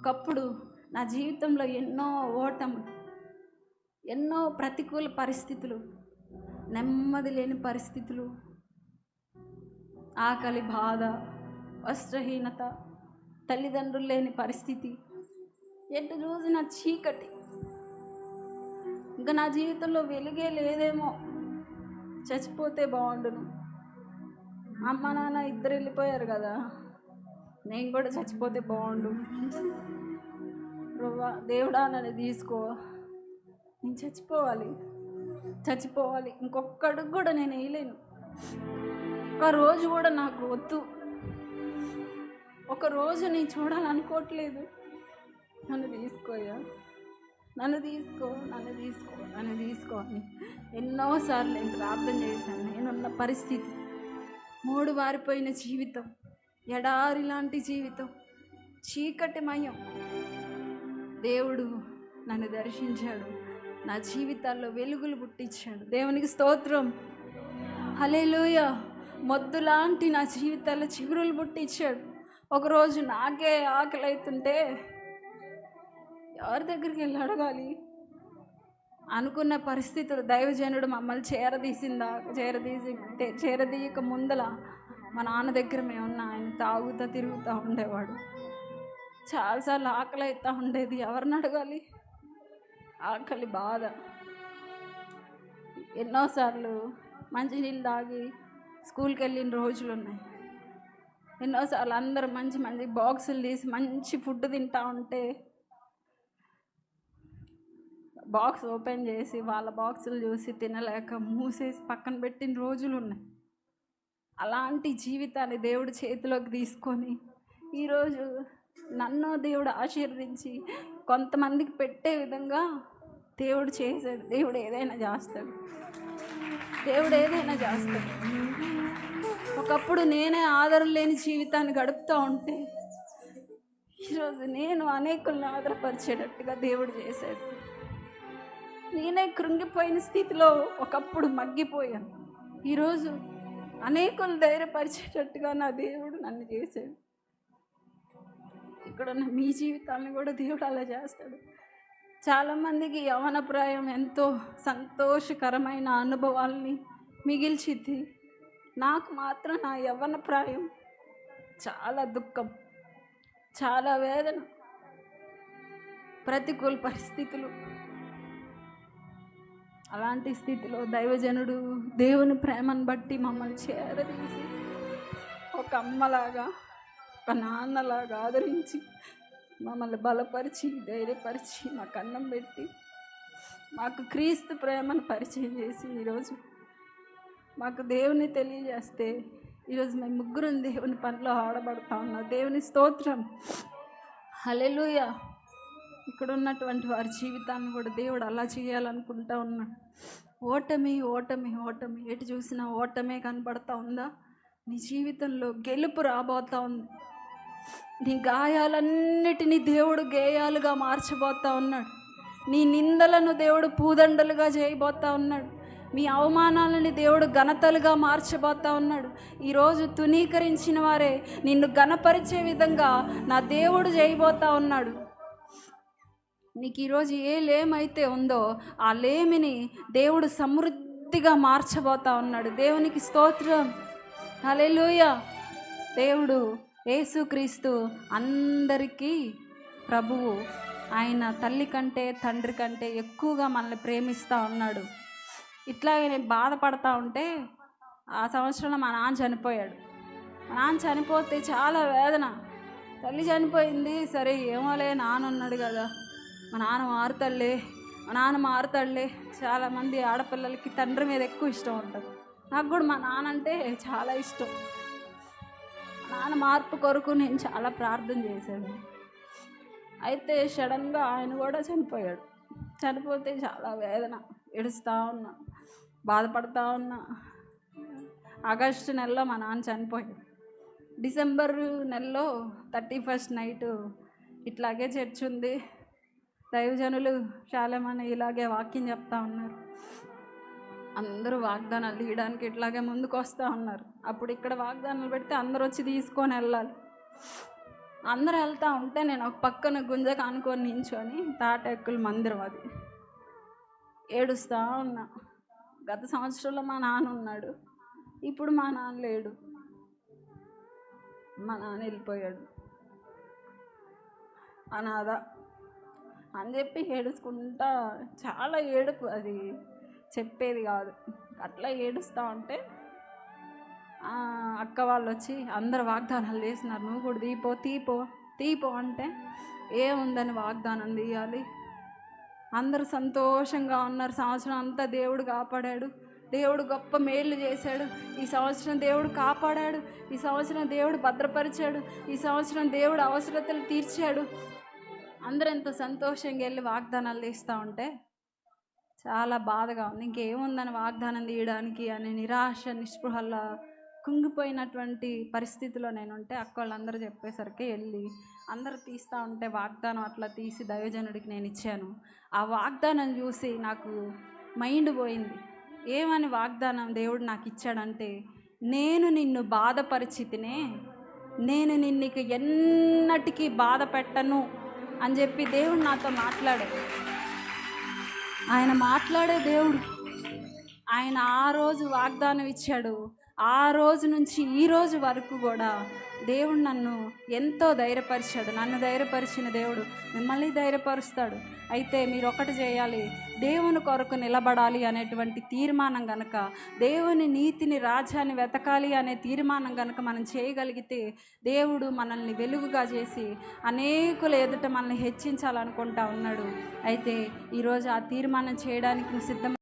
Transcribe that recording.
ఒకప్పుడు నా జీవితంలో ఎన్నో ఓటములు, ఎన్నో ప్రతికూల పరిస్థితులు, నెమ్మది లేని పరిస్థితులు, ఆకలి బాధ, వస్త్రహీనత, తల్లిదండ్రులు లేని పరిస్థితి, ఎటు రోజు నా చీకటి. ఇంకా నా జీవితంలో వెలుగే లేదేమో, చచ్చిపోతే బాగుండును. అమ్మ నాన్న ఇద్దరు వెళ్ళిపోయారు కదా, నేను కూడా చచ్చిపోతే బాగుండు. ప్రభువా దేవుడా నన్ను తీసుకో, నేను చచ్చిపోవాలి. ఇంకొక అడుగు కూడా నేను వేయలేను. ఒక రోజు కూడా నాకు వద్దు. ఒక రోజు నేను చూడాలనుకోవట్లేదు. నన్ను తీసుకోయా, నన్ను తీసుకో అని ఎన్నోసార్లు నేను ప్రార్థన చేశాను. నేనున్న పరిస్థితి, మూడు వారిపోయిన జీవితం, ఎడారి లాంటి జీవితం, చీకటిమయం. దేవుడు నన్ను దర్శించాడు, నా జీవితాల్లో వెలుగులు పుట్టించాడు. దేవునికి స్తోత్రం, హల్లెలూయా. మొద్దు లాంటి నా జీవితాల్లో చిగురులు పుట్టించాడు. ఒకరోజు నాకే ఆకలి అవుతుంటే ఎవరి దగ్గరికి వెళ్ళి అడగాలి అనుకున్న పరిస్థితులు దైవజనుడు మమ్మల్ని చేరదీయక ముందల మా నాన్న దగ్గర మేమున్నా, ఆయన తాగుతూ తిరుగుతూ ఉండేవాడు. చాలాసార్లు ఆకలి అవుతూ ఉండేది, ఎవరిని అడగాలి? ఆకలి బాధ. ఎన్నోసార్లు మంచినీళ్ళు తాగి స్కూల్కి వెళ్ళిన రోజులు ఉన్నాయి. ఎన్నోసార్లు అందరూ మంచి మంచి బాక్సులు తీసి మంచి ఫుడ్ తింటూ ఉంటే బాక్స్ ఓపెన్ చేసి వాళ్ళ బాక్సులు చూసి తినలేక మూసేసి పక్కన పెట్టిన రోజులు ఉన్నాయి. అలాంటి జీవితాన్ని దేవుడు చేతిలోకి తీసుకొని ఈరోజు నన్ను దేవుడు ఆశీర్వదించి కొంతమందికి పెట్టే విధంగా దేవుడు చేశాడు. దేవుడు ఏదైనా చేస్తాడు. ఒకప్పుడు నేనే ఆదరణ లేని జీవితాన్ని గడుపుతూ ఉంటే ఈరోజు నేను అనేకుల్ని ఆదరపరిచేటట్టుగా దేవుడు చేశాడు. నేనే కృంగిపోయిన స్థితిలో ఒకప్పుడు మగ్గిపోయాను. ఈరోజు అనేకులు ధైర్యపరిచేటట్టుగా నా దేవుడు నన్ను చేశాడు. ఇక్కడ ఉన్న మీ జీవితాలను కూడా దేవుడు అలా చేస్తాడు. చాలామందికి యవ్వన ప్రాయం ఎంతో సంతోషకరమైన అనుభవాల్ని మిగిల్చిద్ది. నాకు మాత్రం నా యవ్వన ప్రాయం చాలా దుఃఖం, చాలా వేదన, ప్రతికూల పరిస్థితులు. అలాంటి స్థితిలో దైవజనుడు దేవుని ప్రేమను బట్టి మమ్మల్ని చేరదీసి ఒక అమ్మలాగా, ఒక నాన్నలాగా ఆదరించి మమ్మల్ని బలపరిచి ధైర్యపరిచి మాకు అన్నం పెట్టి మాకు క్రీస్తు ప్రేమను పరిచయం చేసి ఈరోజు మాకు దేవుని తెలియజేస్తే ఈరోజు మేము ముగ్గురం దేవుని పనిలో ఆడబడతా ఉన్నాం. దేవుని స్తోత్రం, హల్లెలూయా. ఇక్కడ ఉన్నటువంటి వారి జీవితాన్ని కూడా దేవుడు అలా చేయాలనుకుంటా ఉన్నాడు. ఓటమి, ఎటు చూసినా ఓటమే కనబడతా ఉందా? నీ జీవితంలో గెలుపు రాబోతా ఉంది. నీ గాయాలన్నిటినీ దేవుడు గేయాలుగా మార్చబోతా ఉన్నాడు. నీ నిందలను దేవుడు పూదండలుగా చేయబోతా ఉన్నాడు. మీ అవమానాలని దేవుడు ఘనతలుగా మార్చబోతా ఉన్నాడు. ఈరోజు తునీకరించిన వారే నిన్ను ఘనపరిచే విధంగా నా దేవుడు చేయబోతా ఉన్నాడు. నీకు ఈరోజు ఏ లేమైతే ఉందో ఆ లేమిని దేవుడు సమృద్ధిగా మార్చబోతా ఉన్నాడు. దేవునికి స్తోత్రం, హల్లెలూయా. దేవుడు యేసుక్రీస్తు అందరికీ ప్రభువు. ఆయన తల్లి కంటే తండ్రి కంటే ఎక్కువగా మనల్ని ప్రేమిస్తూ ఉన్నాడు. ఇట్లాగే నేను బాధపడతా ఉంటే ఆ సంవత్సరంలో మా నాన్న చనిపోయాడు. మా నాన్న చనిపోతే చాలా వేదన. తల్లి చనిపోయింది, సరే ఏమోలే నాన్న ఉన్నాడు కదా, మా నాన్న మారుతాడులే. చాలామంది ఆడపిల్లలకి తండ్రి మీద ఎక్కువ ఇష్టం ఉంటుంది. నాకు కూడా మా నాన్న అంటే చాలా ఇష్టం. నాన్న మార్పు కొరకు నేను చాలా ప్రార్థన చేశాను. అయితే సడన్గా ఆయన కూడా చనిపోయాడు. చనిపోతే చాలా వేదన, ఏడుస్తూ ఉన్నా, బాధపడతా ఉన్నా. ఆగస్టు నెలలో మా నాన్న చనిపోయాడు. డిసెంబర్ నెలలో 31st నైటు ఇట్లాగే చర్చ్ ఉంది. దైవజనులు చాలామంది ఇలాగే వాక్యం చెప్తా ఉన్నారు. అందరూ వాగ్దానాలు తీయడానికి ఇట్లాగే ముందుకు వస్తూ ఉన్నారు. అప్పుడు ఇక్కడ వాగ్దానాలు పెడితే అందరూ వచ్చి తీసుకొని వెళ్ళాలి. అందరూ వెళ్తూ ఉంటే నేను ఒక పక్కన గుంజకు ఆనుకొని నించొని తాటాకుల మందిరం అది ఏడుస్తూ ఉన్నా. గత సంవత్సరంలో మా నాన్న ఉన్నాడు, ఇప్పుడు మా నాన్న లేడు. మా నాన్న వెళ్ళిపోయాడు, అనాథ అని చెప్పి ఏడుచుకుంటా, చాలా ఏడుపు, అది చెప్పేది కాదు. అట్లా ఏడుస్తూ ఉంటే అక్క వాళ్ళు వచ్చి అందరు వాగ్దానాలు చేసినారు, నువ్వు కూడా తీపో అంటే ఏముందని వాగ్దానం తీయాలి. అందరూ సంతోషంగా ఉన్నారు. సంవత్సరం అంతా దేవుడు కాపాడాడు, దేవుడు గొప్ప మేలు చేశాడు. ఈ సంవత్సరం దేవుడు కాపాడాడు, ఈ సంవత్సరం దేవుడు భద్రపరిచాడు, ఈ సంవత్సరం దేవుడు అవసరతలు తీర్చాడు. అందరూ ఎంతో సంతోషంగా వెళ్ళి వాగ్దానాలు తీస్తూ ఉంటే చాలా బాధగా ఉంది. ఇంకేముందని వాగ్దానం తీయడానికి అనే నిరాశ నిస్పృహల్లా కుంగిపోయినటువంటి పరిస్థితిలో నేను ఉంటే అక్క వాళ్ళందరూ చెప్పేసరికి వెళ్ళి అందరూ తీస్తూ ఉంటే వాగ్దానం అట్లా తీసి దైవజనుడికి నేను ఇచ్చాను. ఆ వాగ్దానం చూసి నాకు మైండ్ పోయింది. ఏమని వాగ్దానం దేవుడు నాకు ఇచ్చాడంటే, నేను నిన్ను బాధపరిచితినే, నేను నిన్నుకి ఎన్నటికీ బాధ పెట్టను అని చెప్పి దేవుడు నాతో మాట్లాడాడు. ఆయన మాట్లాడే దేవుడు. ఆయన ఆ రోజు వాగ్దానం ఇచ్చాడు. ఆ రోజు నుంచి ఈ రోజు వరకు కూడా దేవుడు నన్ను ఎంతో ధైర్యపరిచాడు. నన్ను ధైర్యపరిచిన దేవుడు మిమ్మల్ని ధైర్యపరుస్తాడు. అయితే మీరు ఒకటి చేయాలి, దేవుని కొరకు నిలబడాలి అనేటువంటి తీర్మానం గనక, దేవుని నీతిని రాజ్యాన్ని వెతకాలి అనే తీర్మానం గనక మనం చేయగలిగితే, దేవుడు మనల్ని వెలుగుగా చేసి అనేకుల ఎదుట మనల్ని హెచ్చించాలనుకుంటా ఉన్నాడు. అయితే ఈరోజు ఆ తీర్మానం చేయడానికి సిద్ధం